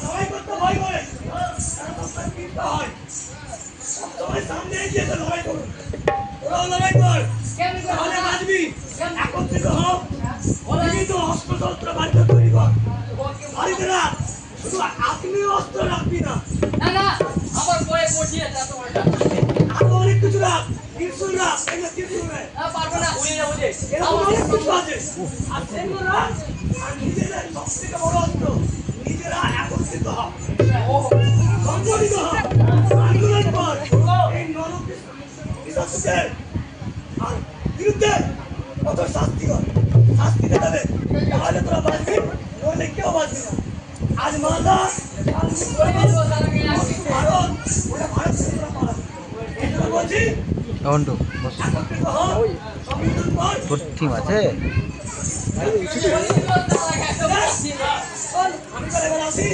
সবাই করতে ভয় করে সামনে এগিয়ে এসে লড়াই করুন। ওরাও লড়াই কর, তাহলে বাঁচবি। একত্রিত হও, বিভিন্ন অস্ত্রশস্ত্র বাড়িতে তৈরি কর। বাড়িতে না, শুধু আগ্নেয় অস্ত্র রাখবি না। আরো অনেক কিছু রাখ, ত্রিশূল রাখ, এগুলো ত্রিশূল রাখ। এরকম অনেক কিছু আছে। আর সেগুলো রাখ, আর নিজেদের সবথেকে বড় অস্ত্র, নিজেরা একত্রিত হও, সংগঠিত হও, আন্দোলন কর। এই নরপিশাচদের আর বিরুদ্ধে কঠোর শাস্তি কর, শাস্তি দে তাদের, তাহলে তোরা বাঁচবি, নইলে কেউ বাঁচবি না। আজ মালদা, কাল ভারত, ওটা ভারত থেকে তোরা পালাবি। এই জন্য বলছি, একত্রিত হও, সংগঠন কর। তোর টিম আছে? আমি করে আসি।